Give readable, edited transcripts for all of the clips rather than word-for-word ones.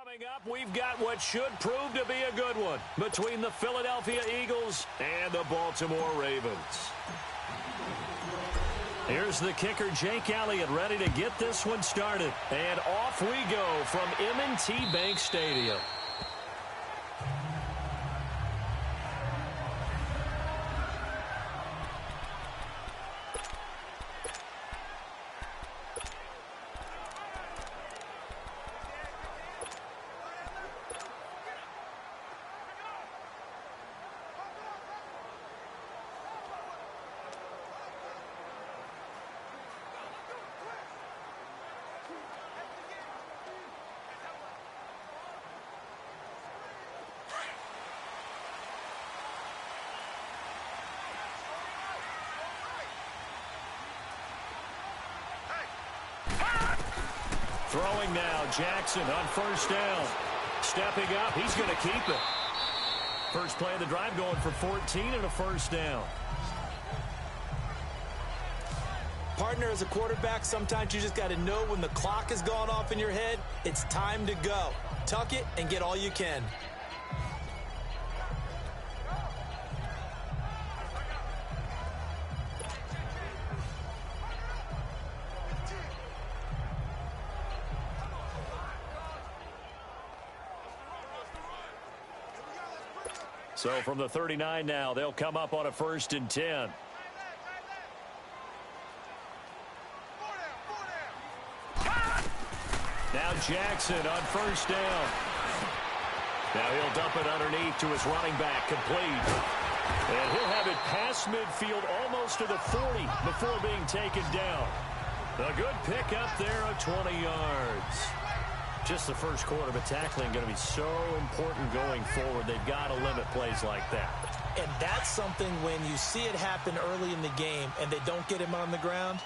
Coming up, we've got what should prove to be a good one between the Philadelphia Eagles and the Baltimore Ravens. Here's the kicker, Jake Elliott, ready to get this one started. And off we go from M&T Bank Stadium. Throwing now, Jackson on first down. Stepping up, he's going to keep it. First play of the drive going for 14 and a first down. Partner, as a quarterback, sometimes you just got to know when the clock has gone off in your head, it's time to go. Tuck it and get all you can. So from the 39 now, they'll come up on a 1st and 10. Now Jackson on first down. Now he'll dump it underneath to his running back, complete. And he'll have it past midfield almost to the 40 before being taken down. A good pickup there of 20 yards. Just the first quarter, but tackling going to be so important going forward. They've got to limit plays like that. And that's something when you see it happen early in the game and they don't get him on the ground,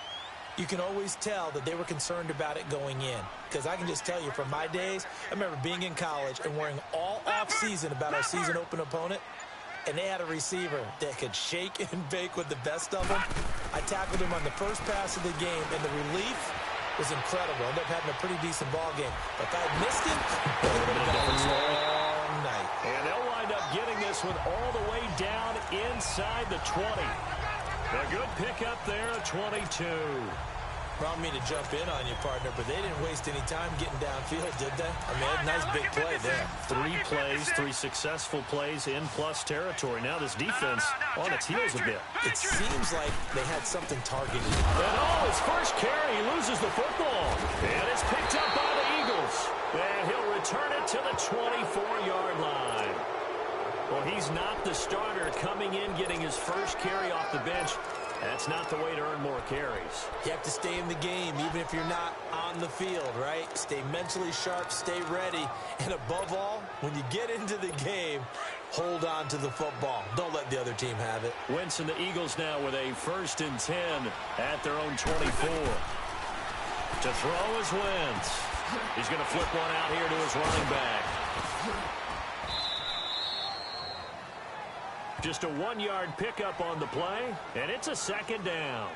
you can always tell that they were concerned about it going in. Because I can just tell you from my days, I remember being in college and worrying all off-season about our season-open opponent, and they had a receiver that could shake and bake with the best of them. I tackled him on the first pass of the game, and the relief was incredible. Ended up having a pretty decent ball game. But if I had missed him, it would have been a long night. And they'll wind up getting this one all the way down inside the 20. A good pickup there, 22. Brought me to jump in on you, partner, but they didn't waste any time getting downfield, did they? I mean, a nice big play there. 3 plays, 3 successful plays in plus territory. Now this defense on its heels a bit. It seems like they had something targeted. And his first carry, he loses the football. And it's picked up by the Eagles. And he'll return it to the 24-yard line. Well, he's not the starter coming in, getting his first carry off the bench. That's not the way to earn more carries. You have to stay in the game, even if you're not on the field, right? Stay mentally sharp, stay ready, and above all, when you get into the game, hold on to the football. Don't let the other team have it. Wentz and the Eagles now with a 1st and 10 at their own 24. To throw is Wentz. He's going to flip one out here to his running back. Just a 1-yard pickup on the play, and it's a 2nd down.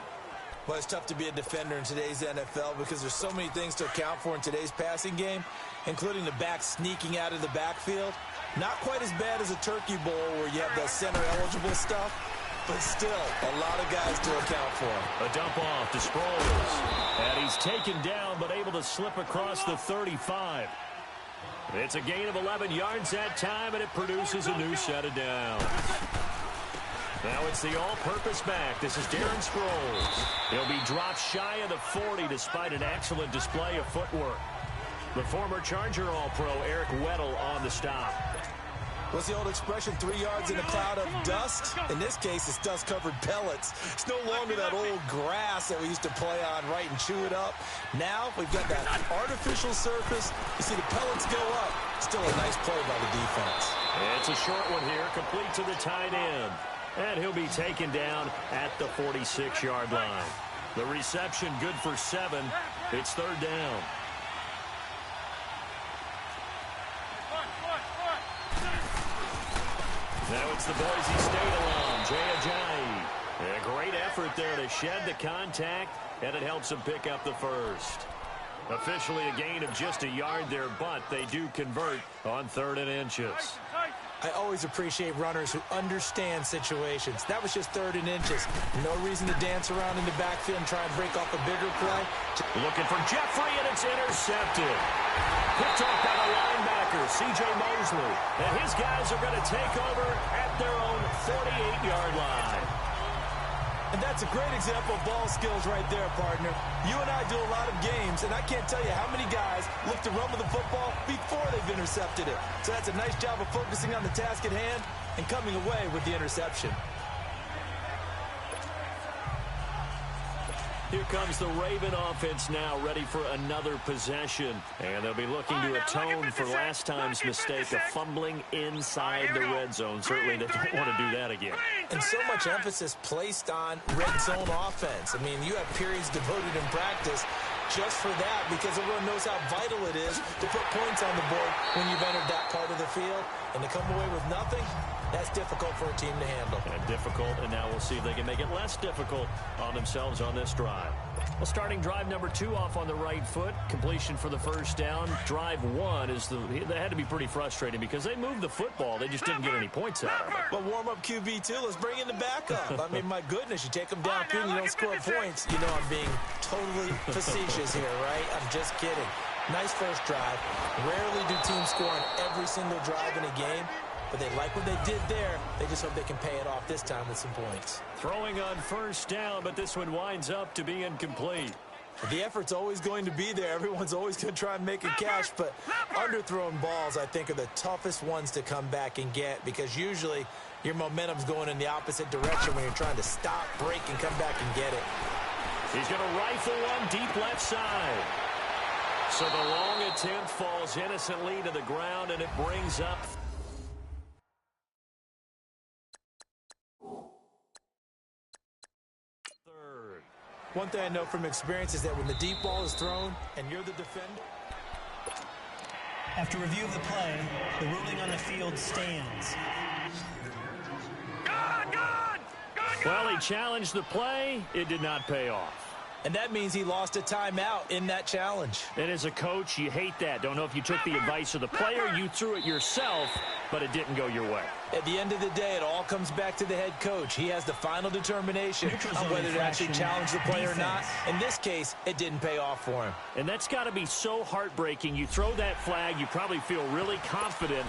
Well, it's tough to be a defender in today's NFL because there's so many things to account for in today's passing game, including the back sneaking out of the backfield. Not quite as bad as a turkey bowl where you have that center-eligible stuff, but still a lot of guys to account for. A dump off to Sproles, and he's taken down but able to slip across the 35. It's a gain of 11 yards that time, and it produces a new set of downs. Now it's the all-purpose back. This is Darren Sproles. He'll be dropped shy of the 40 despite an excellent display of footwork. The former Charger All-Pro Eric Weddle on the stop. What's the old expression, 3 yards in a cloud of dust? In this case, it's dust-covered pellets. It's no longer that old grass that we used to play on, right, and chew it up. Now we've got that artificial surface. You see the pellets go up. Still a nice play by the defense. It's a short one here, complete to the tight end. And he'll be taken down at the 46-yard line. The reception good for 7. It's 3rd down. Now it's the Boise State alum, Jay Ajayi. A great effort there to shed the contact, and it helps him pick up the 1st. Officially a gain of just a yard there, but they do convert on 3rd and inches. I always appreciate runners who understand situations. That was just 3rd and inches. No reason to dance around in the backfield and try and break off a bigger play. Looking for Jeffrey, and it's intercepted. Picked off by the linebacker, C.J. Mosley. And his guys are going to take over at their own 48-yard line. And that's a great example of ball skills right there, partner. You and I do a lot of games, and I can't tell you how many guys look to run with the football before they've intercepted it. So that's a nice job of focusing on the task at hand and coming away with the interception. Here comes the Raven offense now, ready for another possession. And they'll be looking to atone for last time's mistake of fumbling inside the red zone. Certainly they don't want to do that again. And so much emphasis placed on red zone offense. I mean, you have periods devoted in practice just for that, because everyone knows how vital it is to put points on the board when you've entered that part of the field. And to come away with nothing, that's difficult for a team to handle. And difficult, and now we'll see if they can make it less difficult on themselves on this drive. Well, starting drive number 2 off on the right foot. Completion for the first down. Drive 1 is that had to be pretty frustrating because they moved the football. They just didn't get any points out of it. Well, warm-up QB2, let's bring in the backup. I mean, my goodness, you take them downfield and you don't score points. You know I'm being totally facetious here, right? I'm just kidding. Nice first drive. Rarely do teams score on every single drive in a game, but they like what they did there. They just hope they can pay it off this time with some points. Throwing on first down, but this one winds up to be incomplete. The effort's always going to be there. Everyone's always going to try and make a catch, but underthrown balls, I think, are the toughest ones to come back and get, because usually your momentum's going in the opposite direction when you're trying to stop, break, and come back and get it. He's going to rifle one deep left side. So the long attempt falls innocently to the ground, and it brings up third. One thing I know from experience is that when the deep ball is thrown and you're the defender. After review of the play, the ruling on the field stands. Well, he challenged the play. It did not pay off. And that means he lost a timeout in that challenge. And as a coach, you hate that. Don't know if you took the advice of the player, you threw it yourself, but it didn't go your way. At the end of the day, it all comes back to the head coach. He has the final determination on whether to actually challenge the play or not. In this case, it didn't pay off for him. And that's got to be so heartbreaking. You throw that flag, you probably feel really confident,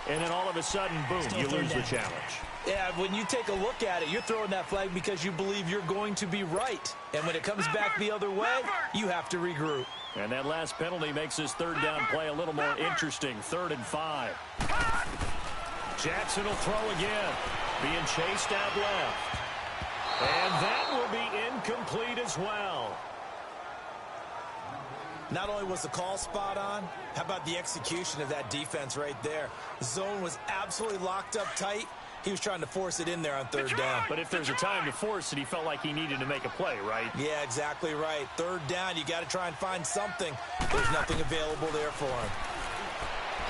and then all of a sudden, boom, you lose the challenge. Yeah, when you take a look at it, you're throwing that flag because you believe you're going to be right. And when it comes back the other way, you have to regroup. And that last penalty makes this third down play a little more interesting. 3rd and 5. Jackson will throw again. Being chased out left. And that will be incomplete as well. Not only was the call spot on, how about the execution of that defense right there? The zone was absolutely locked up tight. He was trying to force it in there on 3rd down. But if there's a time to force it, he felt like he needed to make a play, right? Yeah, exactly right. 3rd down, you got to try and find something. There's nothing available there for him.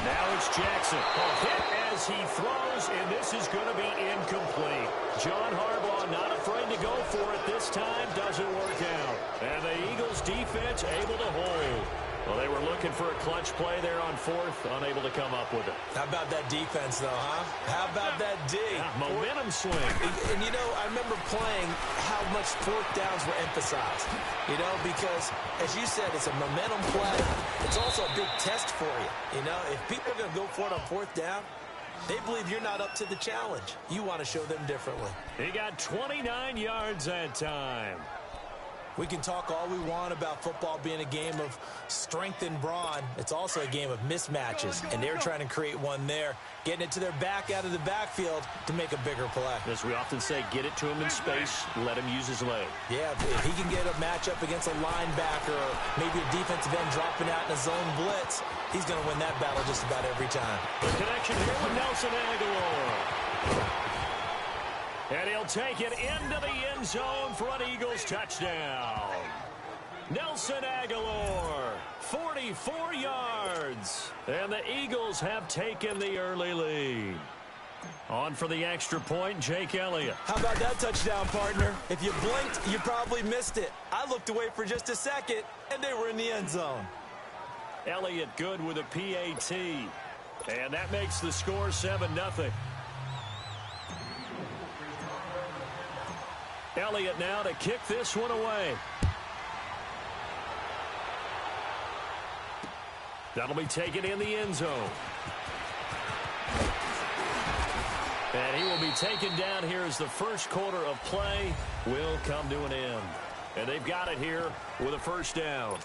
Now it's Jackson. A hit as he throws, and this is going to be incomplete. John Harbaugh not afraid to go for it this time. Doesn't work out. And the Eagles defense able to hold. Well, they were looking for a clutch play there on 4th, unable to come up with it. How about that defense, though, huh? How about that D? Yeah, momentum swing. And, you know, I remember playing how much 4th downs were emphasized. You know, because, as you said, it's a momentum play. It's also a big test for you. You know, if people are going to go for it on 4th down, they believe you're not up to the challenge. You want to show them differently. He got 29 yards that time. We can talk all we want about football being a game of strength and brawn. It's also a game of mismatches, and they're trying to create one there, getting it to their back out of the backfield to make a bigger play. As we often say, get it to him in space, let him use his leg. Yeah, if he can get a matchup against a linebacker or maybe a defensive end dropping out in a zone blitz, he's going to win that battle just about every time. The connection here with Nelson Aguilar. And he'll take it into the end zone for an Eagles touchdown. Nelson Aguilar, 44 yards. And the Eagles have taken the early lead. On for the extra point, Jake Elliott. How about that touchdown, partner? If you blinked, you probably missed it. I looked away for just a second, and they were in the end zone. Elliott good with a PAT. And that makes the score 7-0. Elliott now to kick this one away. That'll be taken in the end zone. And he will be taken down here as the first quarter of play will come to an end. And they've got it here with a first down.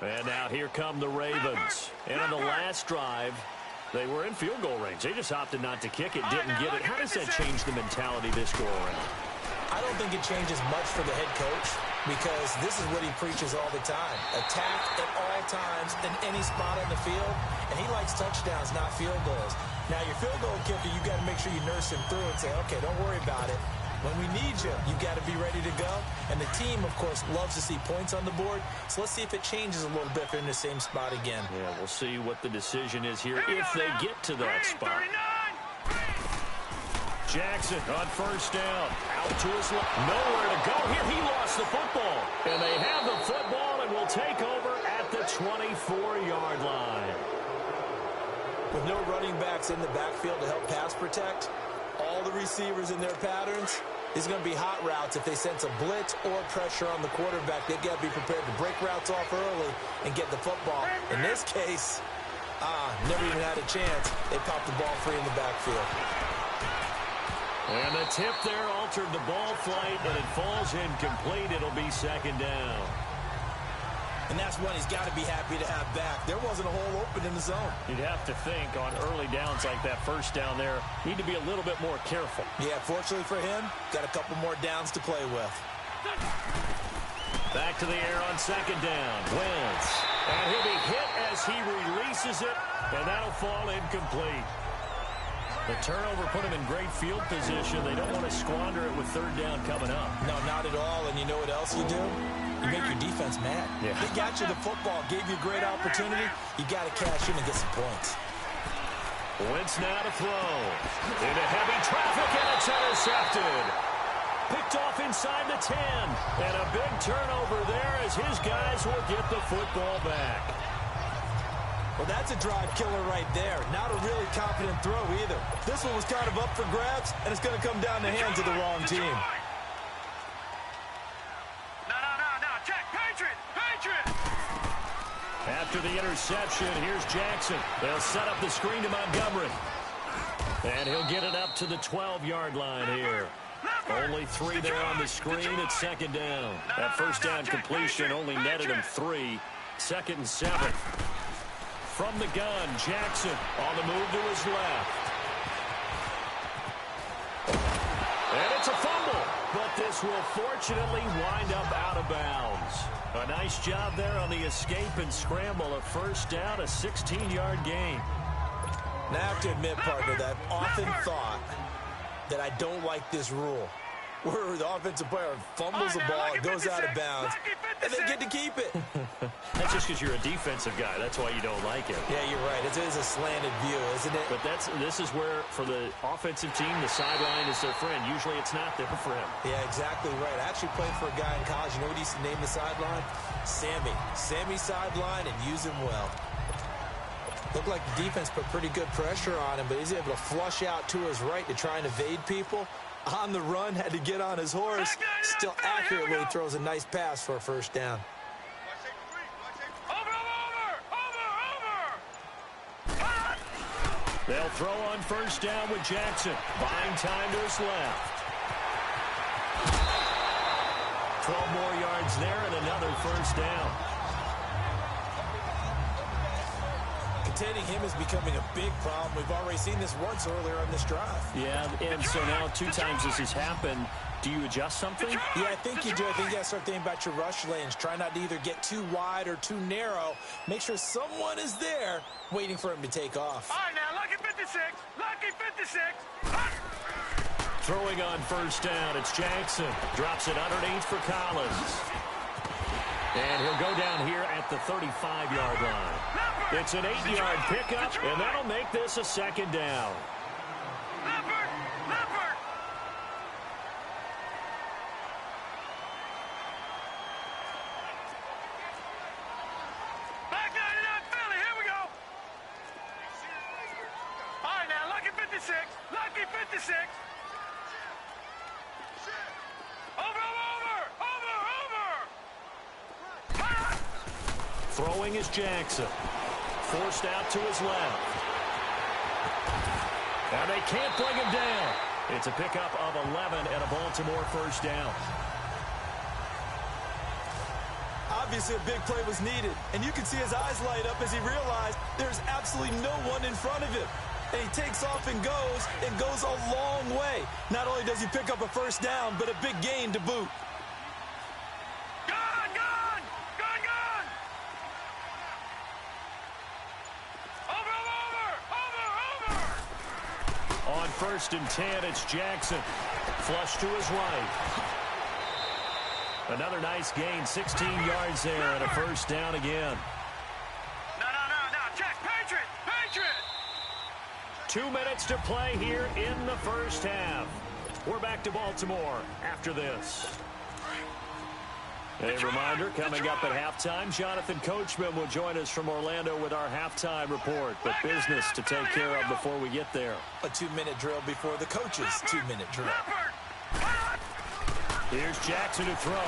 And now here come the Ravens. And on the last drive, they were in field goal range. They just opted not to kick it, didn't get it. How does that change the mentality this go around? I don't think it changes much for the head coach because this is what he preaches all the time. Attack at all times in any spot on the field, and he likes touchdowns, not field goals. Now, your field goal kicker, you got to make sure you nurse him through and say, okay, don't worry about it. When we need you, you got to be ready to go. And the team, of course, loves to see points on the board. So let's see if it changes a little bit if they're in the same spot again. Yeah, we'll see what the decision is here if they get to that spot. Jackson on first down. Out to his left. Nowhere to go here. He lost the football. And they have the football and will take over at the 24-yard line. With no running backs in the backfield to help pass protect, all the receivers in their patterns, is going to be hot routes. If they sense a blitz or pressure on the quarterback, they've got to be prepared to break routes off early and get the football. In this case, never even had a chance. They popped the ball free in the backfield. And the tip there altered the ball flight, and it falls incomplete. It'll be second down. And that's one he's got to be happy to have back. There wasn't a hole open in the zone. You'd have to think on early downs like that first down there, need to be a little bit more careful. Yeah, fortunately for him, got a couple more downs to play with. Back to the air on second down. Wentz. And he'll be hit as he releases it, and that'll fall incomplete. The turnover put him in great field position. They don't want to squander it with third down coming up. No, not at all. And you know what else you do? You make your defense mad. Yeah. They got you the football, gave you a great opportunity. You got to cash in and get some points. Wentz now to throw. Into heavy traffic, and it's intercepted. Picked off inside the 10. And a big turnover there as his guys will get the football back. Well, that's a drive killer right there. Not a really confident throw either. This one was kind of up for grabs, and it's going to come down the hands of the wrong team. After the interception, here's Jackson. They'll set up the screen to Montgomery. And he'll get it up to the 12-yard line here. Only 3 there on the screen at second down. That first down completion only netted him 3. Second and 7. From the gun, Jackson on the move to his left. And it's a fumble, but this will fortunately wind up out of bounds. A nice job there on the escape and scramble. A first down, a 16-yard gain. Now, I have to admit, partner, that I've often thought that I don't like this rule, where the offensive player fumbles the ball, it goes out of bounds, and they get to keep it. That's just because you're a defensive guy. That's why you don't like it. Yeah, you're right. It is a slanted view, isn't it? But this is where, for the offensive team, the sideline is their friend. Usually it's not there for him. Yeah, exactly right. I actually played for a guy in college. You know what he used to name the sideline? Sammy. Sammy sideline, and use him well. Looked like the defense put pretty good pressure on him, but he's able to flush out to his right to try and evade people. On the run, had to get on his horse. Still accurately throws a nice pass for a first down. They'll throw on first down with Jackson. Buying time to his left. 12 more yards there and another first down. Containing him is becoming a big problem. We've already seen this once earlier on this drive. Yeah, and so now 2 times this has happened. Do you adjust something? Yeah, I think you do. I think you got to start thinking about your rush lanes. Try not to either get too wide or too narrow. Make sure someone is there waiting for him to take off. All right, now, lucky 56. Lucky 56. Throwing on first down, it's Jackson. Drops it underneath for Collins. And he'll go down here at the 35-yard line. It's an 8-yard pickup, and that'll make this a second down. Back 99 Philly, here we go. All right, now, Lucky 56. Lucky 56. Throwing is Jackson. Forced out to his left. And they can't bring him down. It's a pickup of 11 and a Baltimore first down. Obviously, a big play was needed, and you can see his eyes light up as he realized there's absolutely no one in front of him. And he takes off and goes a long way. Not only does he pick up a first down, but a big gain to boot. On 1st and 10, it's Jackson. Flush to his right. Another nice gain, 16 yards there, and a first down again. No. Check. Patriot. 2 minutes to play here in the first half. We're back to Baltimore after this. A reminder, coming up at halftime, Jonathan Coachman will join us from Orlando with our halftime report. But business to take care of before we get there. A 2-minute drill before the coach's 2-minute drill. Here's Jackson to throw,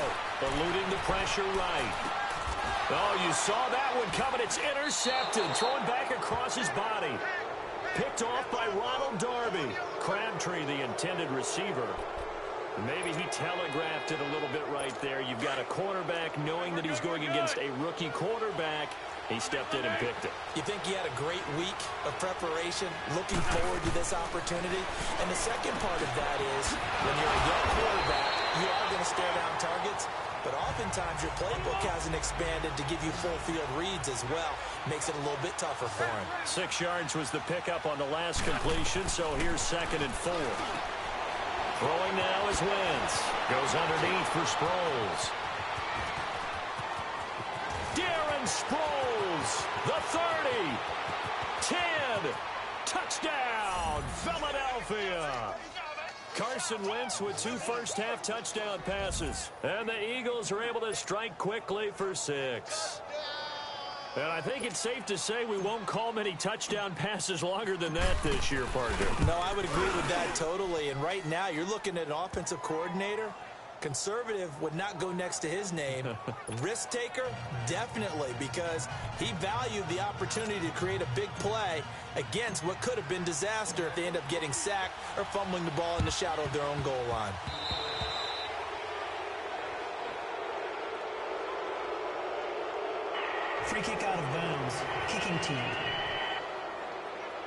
eluding the pressure right. Oh, you saw that one coming. It's intercepted, thrown back across his body. Picked off by Ronald Darby. Crabtree, the intended receiver. Maybe he telegraphed it a little bit right there. You've got a cornerback knowing that he's going against a rookie quarterback. He stepped in and picked it. You think he had a great week of preparation, looking forward to this opportunity? And the second part of that is, when you're a young quarterback, you are going to stare down targets, but oftentimes your playbook hasn't expanded to give you full field reads as well. Makes it a little bit tougher for him. 6 yards was the pickup on the last completion, so here's 2nd and 4. Throwing now is Wentz. Goes underneath for Sproles. Darren Sproles, the 30, 10, touchdown, Philadelphia. Carson Wentz with 2 first-half touchdown passes. And the Eagles are able to strike quickly for 6. And I think it's safe to say we won't call many touchdown passes longer than that this year, partner. No, I would agree with that totally. And right now, you're looking at an offensive coordinator. Conservative would not go next to his name. Risk taker, definitely, because he valued the opportunity to create a big play against what could have been disaster if they end up getting sacked or fumbling the ball in the shadow of their own goal line. Free kick out of bounds. Kicking team.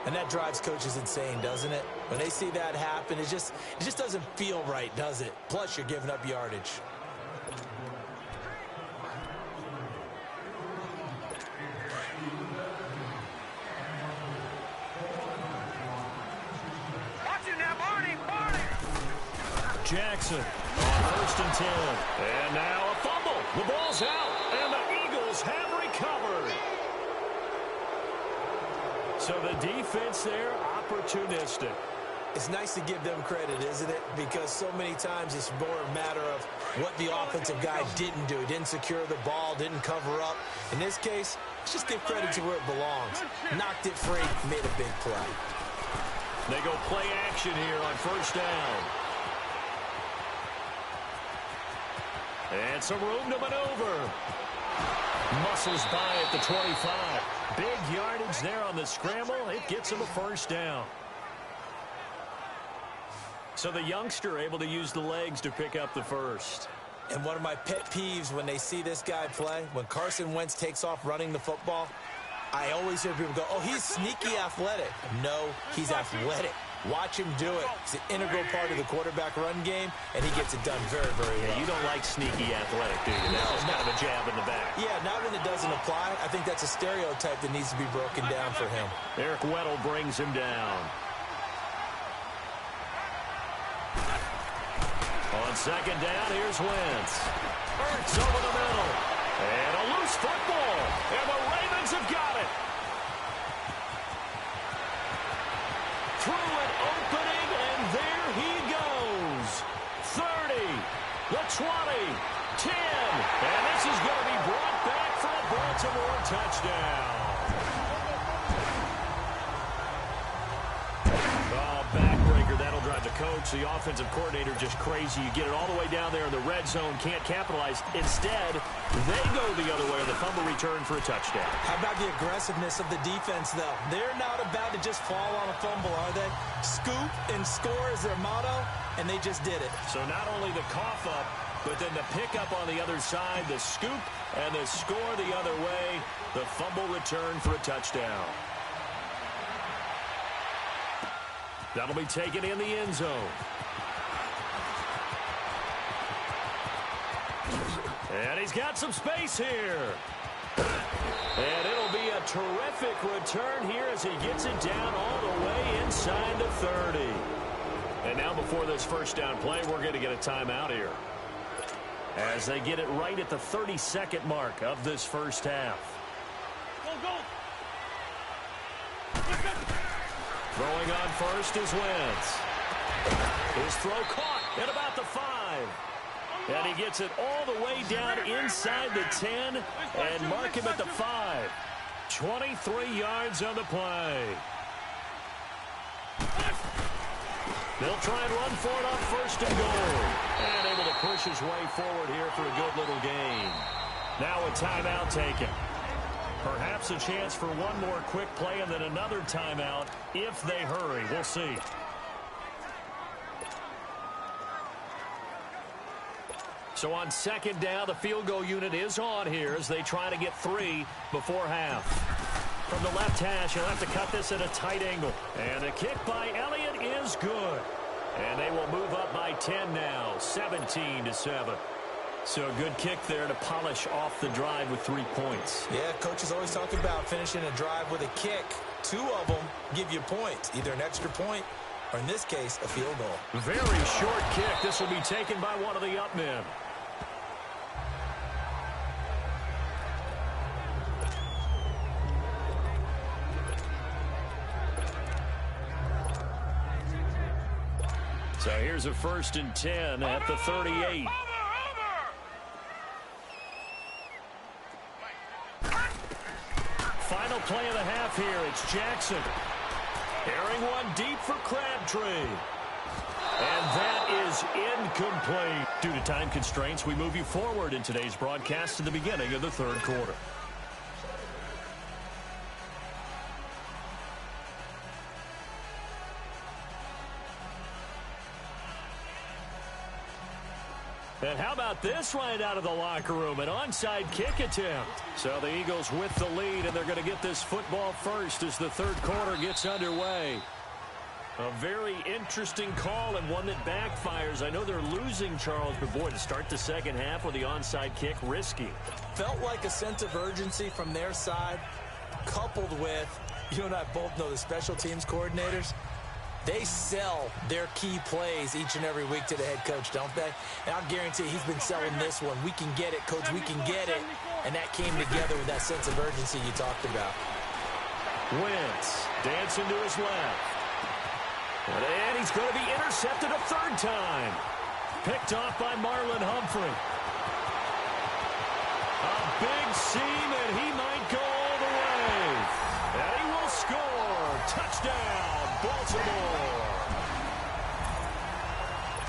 And that drives coaches insane, doesn't it? When they see that happen, it just doesn't feel right, does it? Plus, you're giving up yardage. Watch it now, Barney. Jackson on 1st and 10. And now a fumble. The ball's out, and the Eagles have recovered. So the defense there, opportunistic. It's nice to give them credit, isn't it? Because so many times it's more a matter of what the offensive guy didn't do. Didn't secure the ball, didn't cover up. In this case, let's just give credit to where it belongs. Knocked it free, made a big play. They go play action here on 1st down. And some room to maneuver. Muscles by at the 25. Big yardage there on the scramble. It gets him a 1st down. So the youngster able to use the legs to pick up the first. And one of my pet peeves when they see this guy play, when Carson Wentz takes off running the football, I always hear people go, oh, he's sneaky athletic. No, he's athletic. Watch him do it. It's an integral part of the quarterback run game, and he gets it done very, very well. Yeah, you don't like sneaky athletic, do you? That's just kind of a jab in the back. Yeah, not when it doesn't apply. I think that's a stereotype that needs to be broken down for him. Eric Weddle brings him down. On second down, here's Wentz. Ertz over the middle. And a loose football. And the Ravens have got it. Through an opening, and there he goes. 30, the 20, 10. And this is going to be brought back for a Baltimore touchdown. Backbreaker, that'll drive the coach, the offensive coordinator, just crazy. You get it all the way down there in the red zone, can't capitalize. Instead, they go the other way on the fumble return for a touchdown. How about the aggressiveness of the defense, though? They're not about to just fall on a fumble, are they? Scoop and score is their motto, and they just did it. So not only the cough up, but then the pickup on the other side, the scoop, and the score the other way, the fumble return for a touchdown. That'll be taken in the end zone. And he's got some space here. And it'll be a terrific return here as he gets it down all the way inside the 30. And now before this first down play, we're going to get a timeout here, as they get it right at the 30-second mark of this first half. Go, go. Throwing on first is Wentz. His throw caught at about the 5. And he gets it all the way down inside the 10 and mark him at the 5. 23 yards on the play. They'll try and run for it on first and goal. And able to push his way forward here for a good little gain. Now a timeout taken. Perhaps a chance for one more quick play and then another timeout if they hurry. We'll see. So on second down, the field goal unit is on here as they try to get 3 before half. From the left hash, he'll have to cut this at a tight angle. And the kick by Elliott is good. And they will move up by 10 now, 17-7. So a good kick there to polish off the drive with 3 points. Yeah, coaches always talk about finishing a drive with a kick. 2 of them give you points, either an extra point or, in this case, a field goal. Very short kick. This will be taken by one of the up men. So here's a 1st and 10 at the 38. Final play of the half here. It's Jackson. Airing one deep for Crabtree. And that is incomplete. Due to time constraints, we move you forward in today's broadcast to the beginning of the 3rd quarter. And how about this right out of the locker room? An onside kick attempt. So the Eagles with the lead, and they're going to get this football first as the 3rd quarter gets underway. A very interesting call and one that backfires. I know they're losing, Charles, but boy, to start the second half with the onside kick, risky. Felt like a sense of urgency from their side, coupled with, you and I both know the special teams coordinators. They sell their key plays each and every week to the head coach, don't they? And I'll guarantee he's been selling this one. We can get it, coach, we can get it. And that came together with that sense of urgency you talked about. Wentz dancing to his left. And he's going to be intercepted a 3rd time. Picked off by Marlon Humphrey. A big seam, and he might go all the way. And he will score. Touchdown, Baltimore.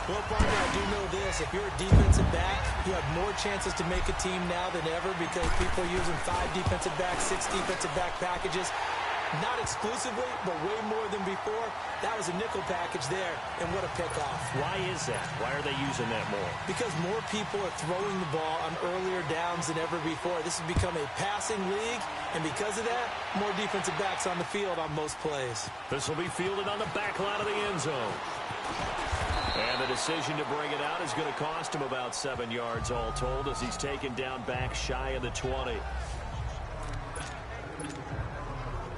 Well, partner, I do know this. If you're a defensive back, you have more chances to make a team now than ever because people are using 5 defensive backs, 6 defensive back packages. Not exclusively, but way more than before. That was a nickel package there, and what a pickoff. Why is that? Why are they using that more? Because more people are throwing the ball on earlier downs than ever before. This has become a passing league, and because of that, more defensive backs on the field on most plays. This will be fielded on the back line of the end zone. And the decision to bring it out is going to cost him about 7 yards all told as he's taken down back shy of the 20.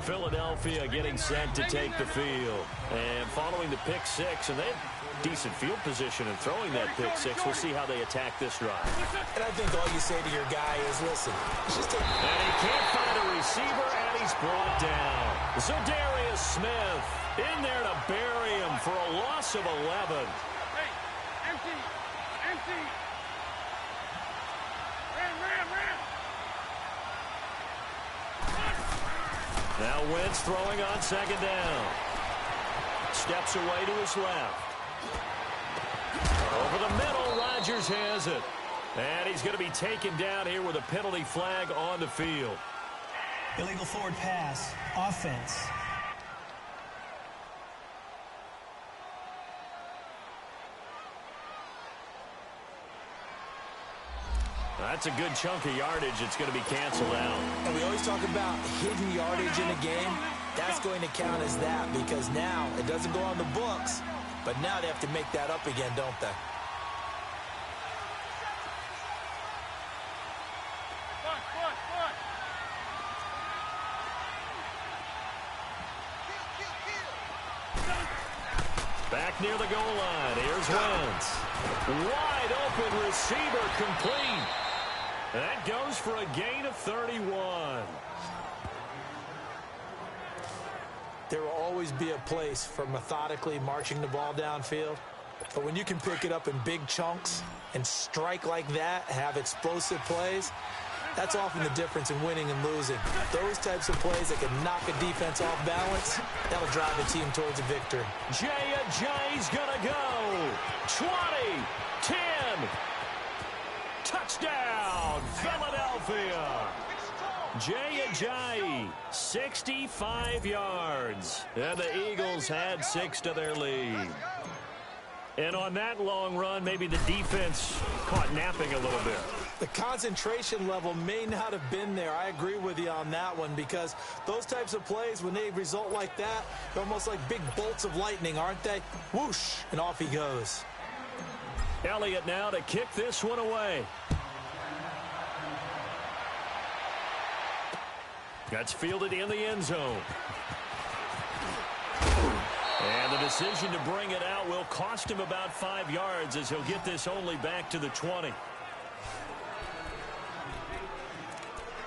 Philadelphia getting set to take the field. And following the pick 6, and they've decent field position in throwing that pick six. We'll see how they attack this drive. And I think all you say to your guy is, listen, it's just a... And he can't find a receiver, and he's brought down. Za'Darius Smith in there to bury him for a loss of 11. Hey, empty. Ram. Now Wentz throwing on second down. Steps away to his left. Over the middle, Rodgers has it. And he's going to be taken down here with a penalty flag on the field. Illegal forward pass. Offense. That's a good chunk of yardage. It's going to be canceled out. And we always talk about hidden yardage in a game. That's going to count as that because now it doesn't go on the books, but now they have to make that up again, don't they? Back near the goal line. Here's Wentz. Wide open receiver complete. That goes for a gain of 31. There will always be a place for methodically marching the ball downfield. But when you can pick it up in big chunks and strike like that, have explosive plays, that's often the difference in winning and losing. Those types of plays that can knock a defense off balance, that'll drive a team towards a victory. Jay's gonna go. 20, 10. Touchdown, Philadelphia. Jay, 65 yards. And the Eagles had 6 to their lead. And on that long run, maybe the defense caught napping a little bit. The concentration level may not have been there. I agree with you on that one because those types of plays, when they result like that, they're almost like big bolts of lightning, aren't they? Whoosh, and off he goes. Elliott now to kick this one away. That's fielded in the end zone. And the decision to bring it out will cost him about 5 yards as he'll get this only back to the 20.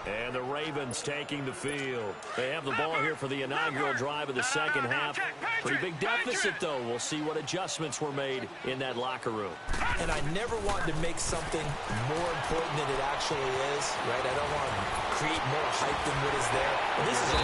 And the Ravens taking the field. They have the ball here for the inaugural drive of the second half. Pretty big deficit, though. We'll see what adjustments were made in that locker room. And I never want to make something more important than it actually is, right? I don't want to create more hype than what is there. This is a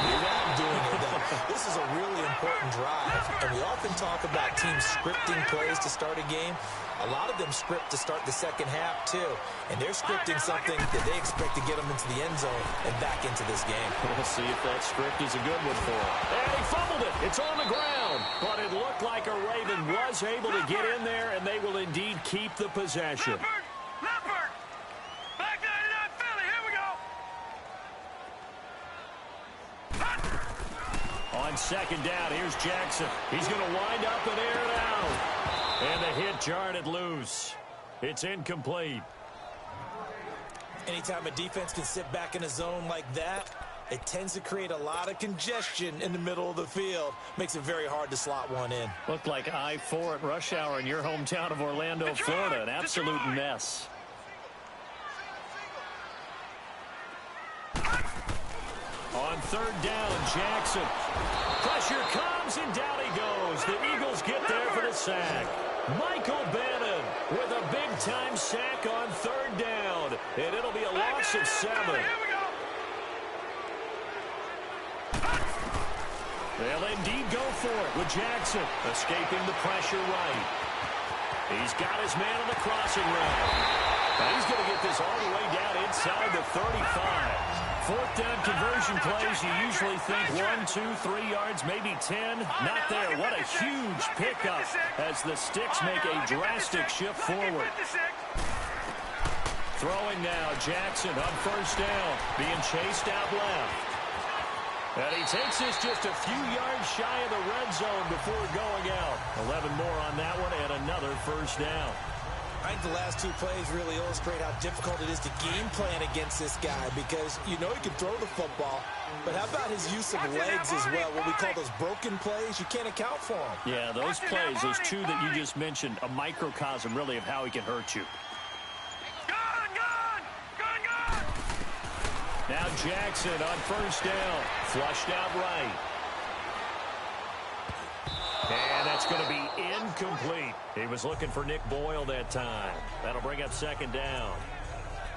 This is a really important drive. And we often talk about teams scripting plays to start a game. A lot of them script to start the second half, too. And they're scripting something that they expect to get them into the end zone and back into this game. We'll see if that script is a good one for him. And he fumbled it. It's on the ground. But it looked like a Raven was able to get in there, and they will indeed keep the possession. Leopard! Back 99 Philly, here we go! On second down, here's Jackson. He's going to wind up and air it out. And the hit jarred it loose. It's incomplete. Anytime a defense can sit back in a zone like that, it tends to create a lot of congestion in the middle of the field. Makes it very hard to slot one in. Looked like I-4 at rush hour in your hometown of Orlando, Florida. An absolute mess. On third down, Jackson. Pressure comes, and down he goes. The Eagles get there for the sack. Michael Bannon with a big-time sack on third down. And it'll be a loss of 7. They'll indeed go for it with Jackson escaping the pressure right. He's got his man on the crossing route. And he's going to get this all the way down inside the 35. Fourth down conversion plays, you usually think 1, 2, 3 yards, maybe 10. Not there. What a huge pickup as the Sticks make a drastic shift forward. Throwing now, Jackson on first down, being chased out left. And he takes this just a few yards shy of the red zone before going out. 11 more on that one and another first down. I think the last two plays really illustrate how difficult it is to game plan against this guy because you know he can throw the football, but how about his use of legs as well, what we call those broken plays? You can't account for them. Yeah, those plays, those two that you just mentioned, a microcosm really of how he can hurt you. Now Jackson on first down, flushed out right. And that's going to be incomplete. He was looking for Nick Boyle that time. That'll bring up second down.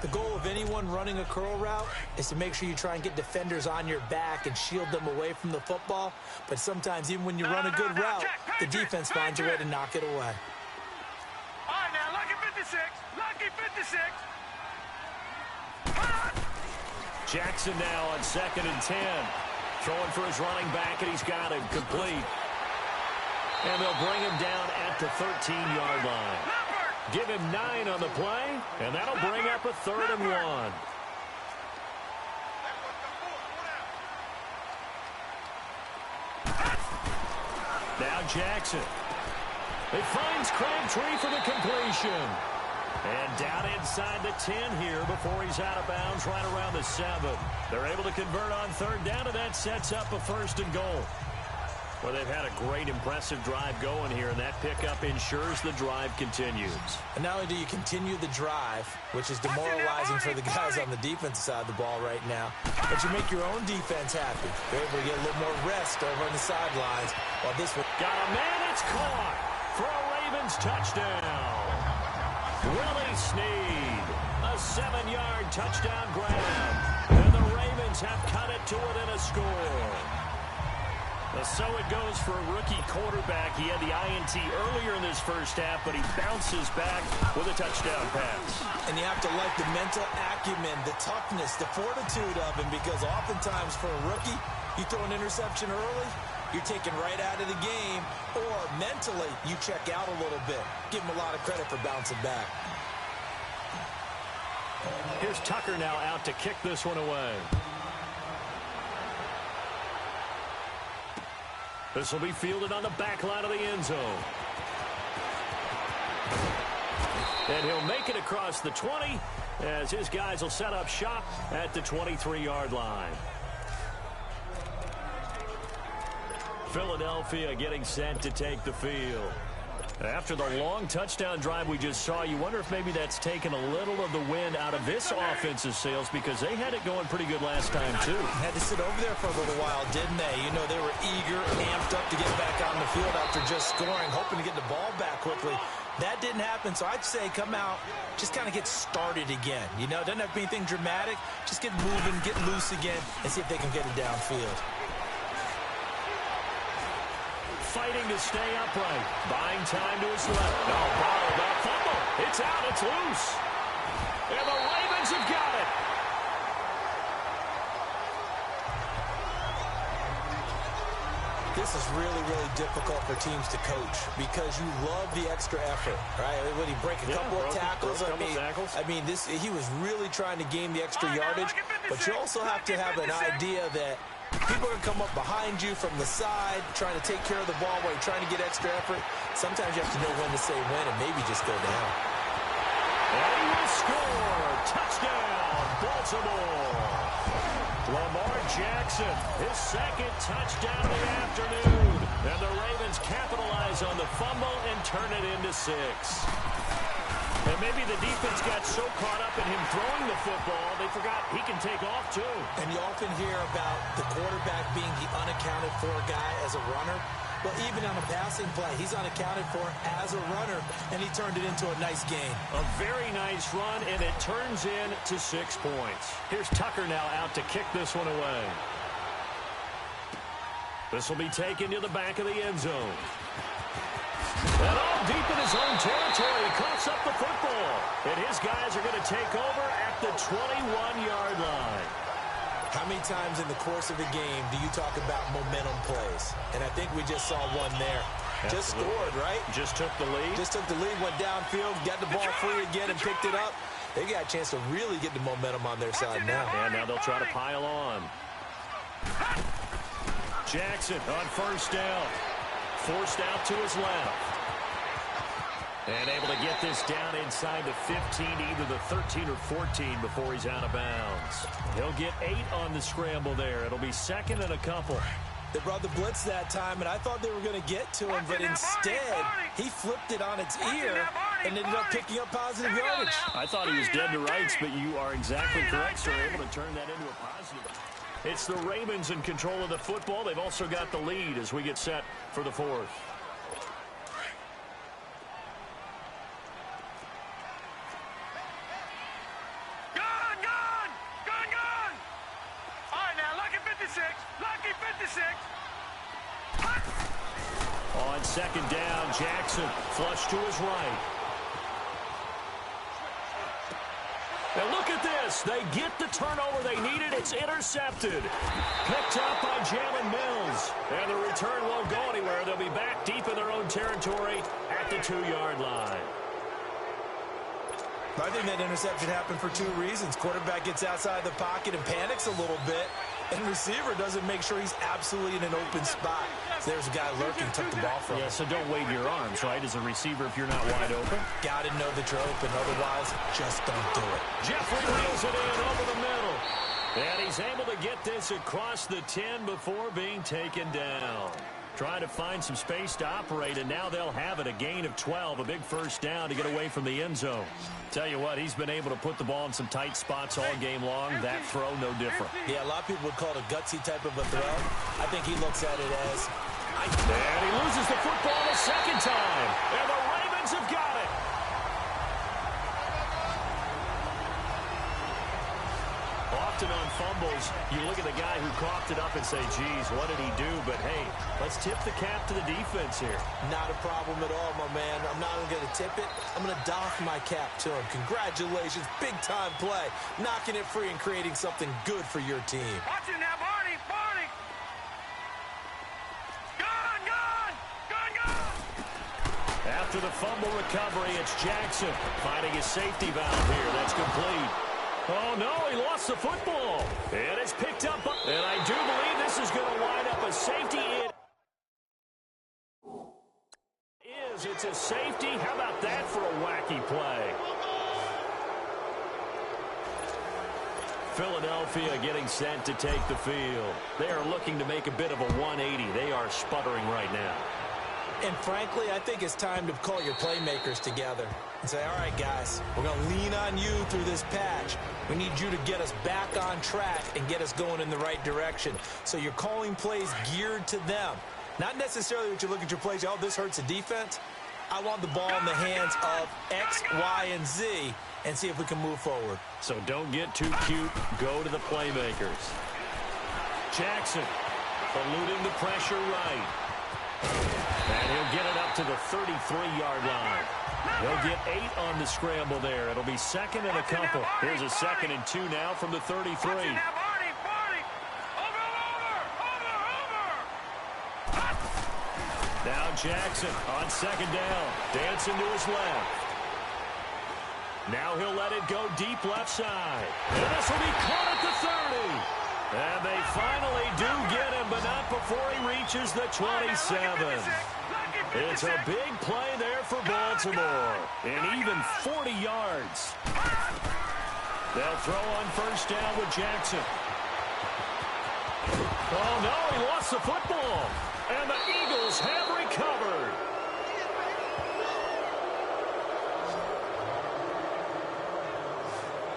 The goal of anyone running a curl route is to make sure you try and get defenders on your back and shield them away from the football. But sometimes even when you run a good route, the defense finds a way to knock it away. All right, now, lucky 56. Lucky 56. Jackson now on 2nd and 10. Throwing for his running back, and he's got him complete. And they'll bring him down at the 13-yard line. Give him 9 on the play, and that'll bring up a 3rd and 1. Now Jackson. It finds Crabtree for the completion. And down inside the 10 here before he's out of bounds right around the 7. They're able to convert on 3rd down, and that sets up a 1st and goal. Well, they've had a great, impressive drive going here, and that pickup ensures the drive continues. And not only do you continue the drive, which is demoralizing for the guys on the defensive side of the ball right now, but you make your own defense happy. They're able to get a little more rest over on the sidelines. While this one got a man, it's caught for a Ravens touchdown. Willie Snead, a 7-yard touchdown grab, and the Ravens have cut it to within a score. So it goes for a rookie quarterback. He had the INT earlier in this first half, but he bounces back with a touchdown pass. And you have to like the mental acumen, the toughness, the fortitude of him, because oftentimes for a rookie, you throw an interception early, you're taken right out of the game, or mentally you check out a little bit. Give him a lot of credit for bouncing back. Here's Tucker now out to kick this one away. This will be fielded on the back line of the end zone. And he'll make it across the 20 as his guys will set up shop at the 23-yard line. Philadelphia getting set to take the field. After the long touchdown drive we just saw, you wonder if maybe that's taken a little of the wind out of this offensive sails because they had it going pretty good last time, too. Had to sit over there for a little while, didn't they? You know, they were eager, amped up to get back on the field after just scoring, hoping to get the ball back quickly. That didn't happen, so I'd say come out, just kind of get started again. You know, doesn't have to be anything dramatic. Just get moving, get loose again, and see if they can get it downfield. Fighting to stay upright. Buying time to his left. No, ball, that fumble. It's out. It's loose. And the Ravens have got it. This is really, really difficult for teams to coach because you love the extra effort, right? When you break a couple of tackles, I mean, he was really trying to gain the extra yardage, but you also have to have an idea that people are going to come up behind you from the side, trying to take care of the ball while you're trying to get extra effort. Sometimes you have to know when to say when and maybe just go down. And he will score. Touchdown, Baltimore. Lamar Jackson, his 2nd touchdown of the afternoon. And the Ravens capitalize on the fumble and turn it into 6. And maybe the defense got so caught up in him throwing the football, they forgot he can take off, too. And you often hear about the quarterback being the unaccounted for guy as a runner. Well, even on a passing play, he's unaccounted for as a runner, and he turned it into a nice gain. A very nice run, and it turns into 6 points. Here's Tucker now out to kick this one away. This will be taken to the back of the end zone. And all deep in his own territory, he coughs up the football. And his guys are going to take over at the 21-yard line. How many times in the course of a game do you talk about momentum plays? And I think we just saw one there. Absolutely. Just scored, right? Just took the lead. Just took the lead, went downfield, got the ball free again and picked it up. They got a chance to really get the momentum on their side now. And now they'll try to pile on. Jackson on first down. Forced out to his left. And able to get this down inside the 15, either the 13 or 14 before he's out of bounds. He'll get 8 on the scramble there. It'll be second and a couple. They brought the blitz that time, and I thought they were going to get to him, but instead he flipped it on its ear and ended up picking up positive yardage. I thought he was dead to rights, but you are exactly correct, sir. Able to turn that into a positive. It's the Ravens in control of the football. They've also got the lead as we get set for the fourth. On second down, Jackson flush to his right. And look at this. They get the turnover they needed. It's intercepted. Picked up by Jalen Mills. And the return won't go anywhere. They'll be back deep in their own territory at the 2-yard line. I think that interception happened for 2 reasons. Quarterback gets outside the pocket and panics a little bit, and receiver doesn't make sure he's absolutely in an open spot. So there's a guy lurking, took the ball from him. Yeah, so don't wave your arms, right, as a receiver if you're not wide open. Got to know that you're open, otherwise just don't do it. Jeffrey reels it in over the middle. And he's able to get this across the 10 before being taken down. Trying to find some space to operate, and now they'll have it. A gain of 12, a big first down to get away from the end zone. Tell you what, he's been able to put the ball in some tight spots all game long. That throw, no different. Yeah, a lot of people would call it a gutsy type of a throw. I think he looks at it as... And he loses the football the second time. And the Ravens have got it. Often on fumbles, you look at the guy who coughed it up and say, geez, what did he do? But, hey, let's tip the cap to the defense here. Not a problem at all, my man. I'm not even going to tip it. I'm going to doff my cap to him. Congratulations. Big-time play. Knocking it free and creating something good for your team. Watch it now, Barney. Barney. Gone, gone. Gone, gone. After the fumble recovery, it's Jackson finding his safety valve here. That's complete. Oh, no, he lost the football. And it's picked up. And I do believe this is going to wind up a safety. It is. It's a safety. How about that for a wacky play? Philadelphia getting set to take the field. They are looking to make a bit of a 180. They are sputtering right now. And frankly, I think it's time to call your playmakers together and say, all right, guys, we're going to lean on you through this patch. We need you to get us back on track and get us going in the right direction. So you're calling plays geared to them. Not necessarily that you look at your plays, oh, this hurts the defense. I want the ball in the hands of X, Y, and Z and see if we can move forward. So don't get too cute. Go to the playmakers. Jackson eluding the pressure right. And he'll get it up to the 33-yard line. He'll get 8 on the scramble there. It'll be second and a couple. Here's a 2nd and 2 now from the 33. Now Jackson on second down. Dancing to his left. Now he'll let it go deep left side. And this will be caught at the 30. And they finally do get him, but not before he reaches the 27. It's a big play there for Baltimore. And even 40 yards. They'll throw on first down with Jackson. Oh, no, he lost the football. And the Eagles have recovered.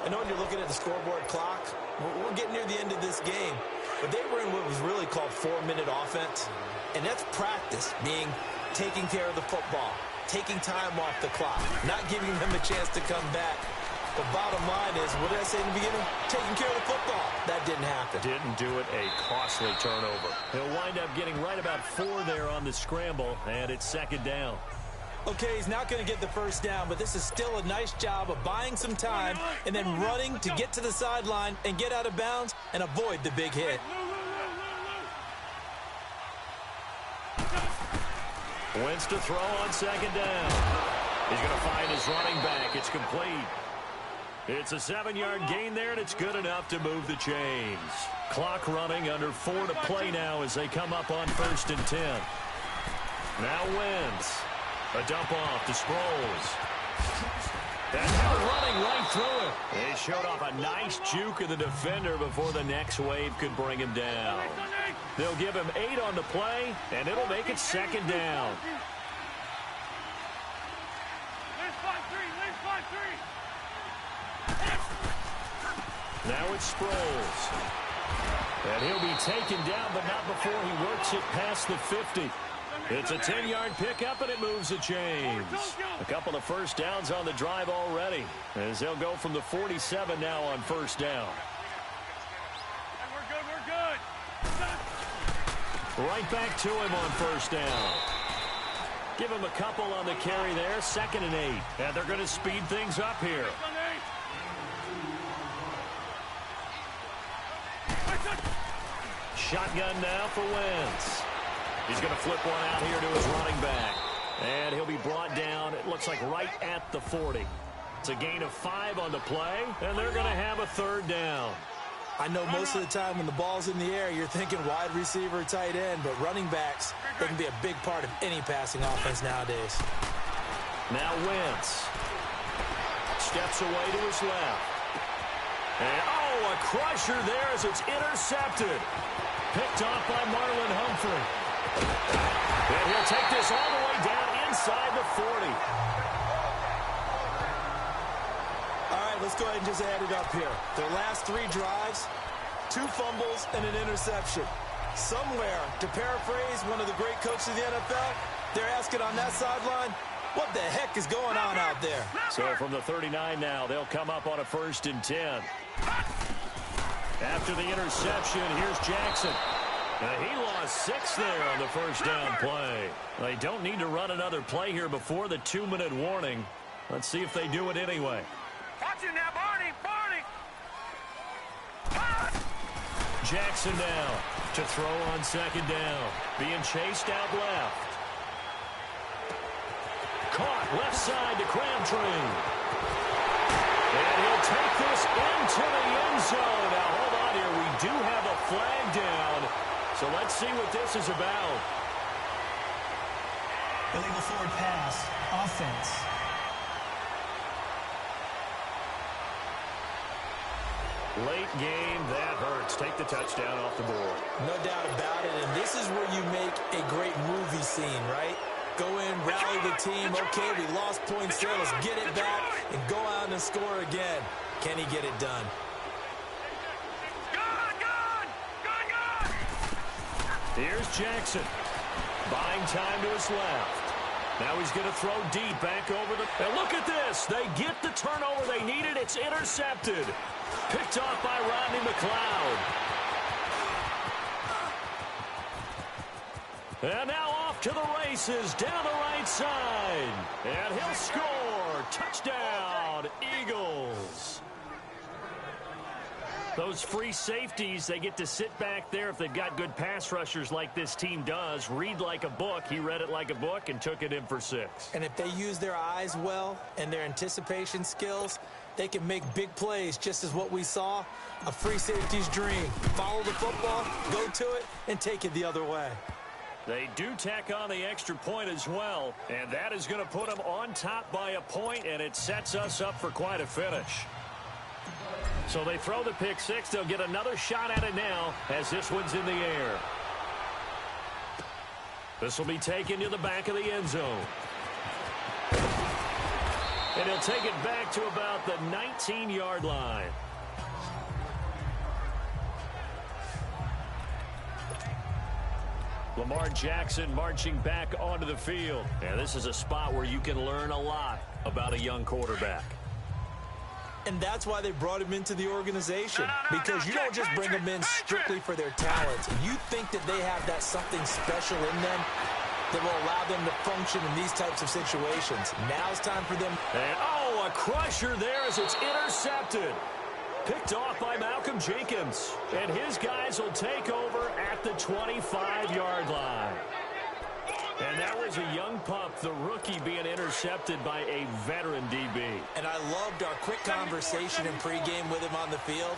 I know when you're looking at the scoreboard clock, we're getting near the end of this game. But they were in what was really called 4-minute offense. And that's practice, meaning taking care of the football, taking time off the clock, not giving them a chance to come back. But bottom line is, what did I say in the beginning? Taking care of the football. That didn't happen. Didn't do it. A costly turnover. He'll wind up getting right about 4 there on the scramble, and it's second down. Okay, he's not going to get the first down, but this is still a nice job of buying some time and then running to get to the sideline and get out of bounds and avoid the big hit. Wentz to throw on second down. He's going to find his running back. It's complete. It's a 7-yard gain there, and it's good enough to move the chains. Clock running, under 4 to play now as they come up on 1st and 10. Now Wentz. A dump off to Sproles. And now running right through it. They showed off a nice juke of the defender before the next wave could bring him down. They'll give him 8 on the play, and it'll make it second down. Now it's Sproles. And he'll be taken down, but not before he works it past the 50. It's a 10-yard pickup, and it moves the chains. A couple of first downs on the drive already, as they'll go from the 47 now on first down. We're good. Right back to him on first down. Give him a couple on the carry there, 2nd and 8. And they're going to speed things up here. Shotgun now for Wentz. He's going to flip one out here to his running back. And he'll be brought down, it looks like right at the 40. It's a gain of 5 on the play, and they're going to have a third down. I know most of the time when the ball's in the air, you're thinking wide receiver, tight end, but running backs, they can be a big part of any passing offense nowadays. Now Wentz steps away to his left. And, oh, a crusher there as it's intercepted. Picked off by Marlon Humphrey. And he'll take this all the way down inside the 40. All right, let's go ahead and just add it up here. Their last 3 drives, 2 fumbles and an interception. Somewhere, to paraphrase one of the great coaches of the NFL, they're asking on that sideline, what the heck is going on out there? So from the 39 now, they'll come up on a 1st and 10. After the interception, here's Jackson. He lost 6 there on the first down play. They don't need to run another play here before the 2-minute warning. Let's see if they do it anyway. Watch it now, Barney. Jackson now to throw on 2nd down. Being chased out left. Caught left side to Crabtree. And he'll take this into the end zone. Now, hold on here. We do have a flag down. So let's see what this is about. Illegal forward pass. Offense. Late game, that hurts. Take the touchdown off the board. No doubt about it, and this is where you make a great movie scene, right? Go in, rally the team. Okay, we lost points there. Let's get it back and go out and score again. Can he get it done? Here's Jackson. Buying time to his left. Now he's going to throw deep back over the... And look at this. They get the turnover they needed. It's intercepted. Picked off by Rodney McLeod. And now off to the races down the right side. And he'll score. Touchdown, Eagles. Those free safeties, they get to sit back there if they've got good pass rushers like this team does. Read like a book. He read it like a book and took it in for 6. And if they use their eyes well and their anticipation skills, they can make big plays, just as what we saw. A free safety's dream. Follow the football, go to it, and take it the other way. They do tack on the extra point as well, and that is going to put them on top by a point, and it sets us up for quite a finish. So they throw the pick 6. They'll get another shot at it now as this one's in the air. This will be taken to the back of the end zone. And he'll take it back to about the 19-yard line. Lamar Jackson marching back onto the field. And this is a spot where you can learn a lot about a young quarterback. And that's why they brought him into the organization. Because you don't just bring them in strictly for their talents. And you think that they have that something special in them that will allow them to function in these types of situations. Now it's time for them. And, oh, a crusher there as it's intercepted. Picked off by Malcolm Jenkins. And his guys will take over at the 25-yard line. And that was a young pup, the rookie, being intercepted by a veteran DB. And I loved our quick conversation in pregame with him on the field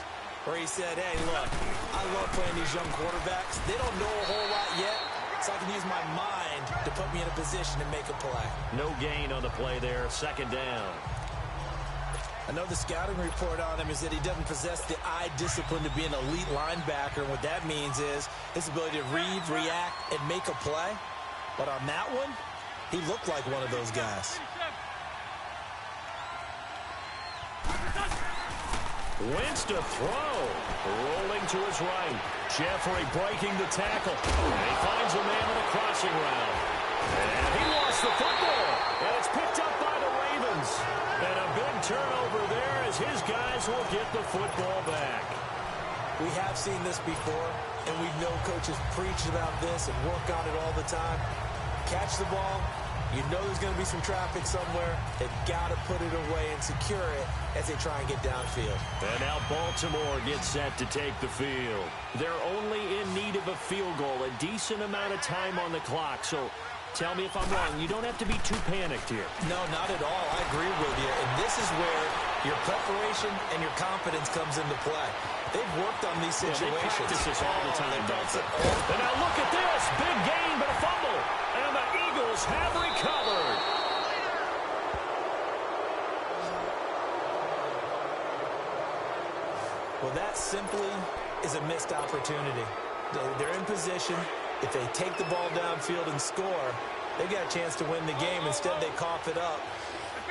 where he said, hey, look, I love playing these young quarterbacks. They don't know a whole lot yet. so I can use my mind to put me in a position to make a play. No gain on the play there, second down. I know the scouting report on him is that he doesn't possess the eye discipline to be an elite linebacker. And what that means is his ability to read, react, and make a play. But on that one, he looked like one of those guys. Wentz to throw. Rolling to his right. Jeffrey breaking the tackle. And he finds a man on the crossing route. And he lost the football. And it's picked up by the Ravens. And a big turnover there as his guys will get the football back. We have seen this before, and we know coaches preach about this and work on it all the time. Catch the ball. You know there's going to be some traffic somewhere. They've got to put it away and secure it as they try and get downfield. And now Baltimore gets set to take the field. They're only in need of a field goal, a decent amount of time on the clock. So tell me if I'm wrong. You don't have to be too panicked here. No, not at all. I agree with you. And this is where your preparation and your confidence comes into play. They've worked on these situations. Yeah, they practice this all the time, don't they? And now look at this. Big gain, but a fumble. And the Eagles have recovered. Well, that simply is a missed opportunity. They're in position. If they take the ball downfield and score, they've got a chance to win the game. Instead, they cough it up.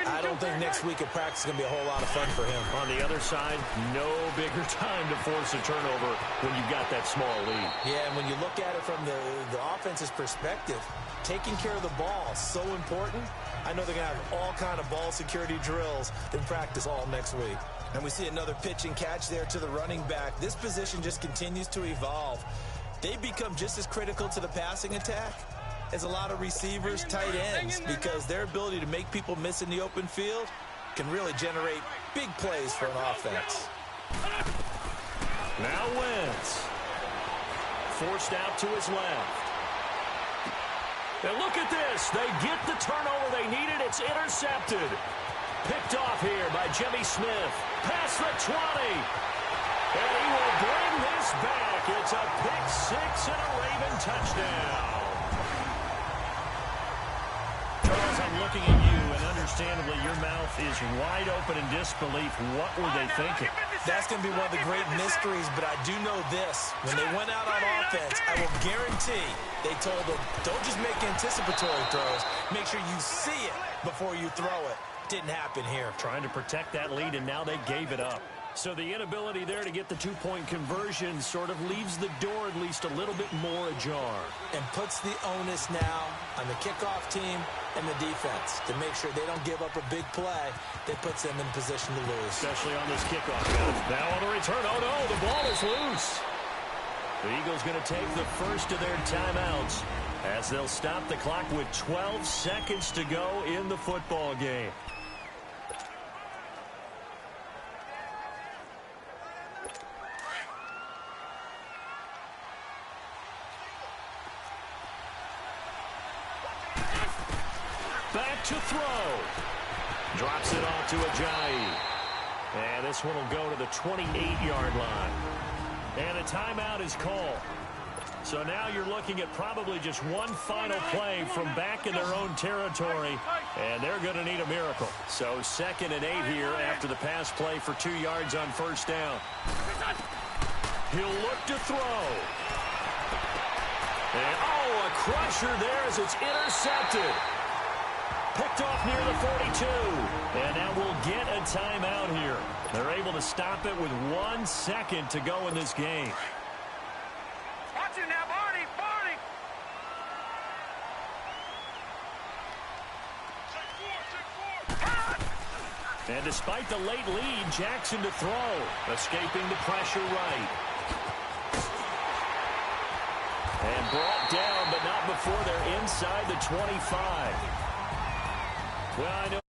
I don't think next week at practice is going to be a whole lot of fun for him. On the other side, no bigger time to force a turnover when you've got that small lead. Yeah, and when you look at it from the offense's perspective, taking care of the ball is so important. I know they're going to have all kind of ball security drills in practice all next week. And we see another pitch and catch there to the running back. This position just continues to evolve. They become just as critical to the passing attack as a lot of receivers, tight ends, because their ability to make people miss in the open field can really generate big plays for an offense. Now Wentz. Forced out to his left. And look at this. They get the turnover they needed. It's intercepted. Picked off here by Jimmy Smith. Past the 20. And he will bring this back. It's a pick six and a Raven touchdown. Charles, I'm looking at you, and understandably, your mouth is wide open in disbelief. What were they thinking? That's going to be one of the great mysteries, but I do know this. When they went out on offense, I will guarantee they told them, don't just make anticipatory throws. Make sure you see it before you throw it. Didn't happen here. Trying to protect that lead, and now they gave it up. So the inability there to get the two-point conversion sort of leaves the door at least a little bit more ajar. And puts the onus now on the kickoff team and the defense to make sure they don't give up a big play that puts them in position to lose. Especially on this kickoff, guys. Now on the return. Oh, no, the ball is loose. The Eagles going to take the first of their timeouts as they'll stop the clock with 12 seconds to go in the football game. Back to throw. Drops it off to Ajayi. And this one will go to the 28-yard line. And a timeout is called. So now you're looking at probably just one final play from back in their own territory. And they're going to need a miracle. So 2nd and 8 here after the pass play for 2 yards on first down. He'll look to throw. And, oh, a crusher there as it's intercepted. Picked off near the 42. And now we'll get a timeout here. They're able to stop it with 1 second to go in this game. Watch it now, Barney, Barney. And despite the late lead, Jackson to throw. Escaping the pressure right. And brought down, but not before they're inside the 25. Well, I know.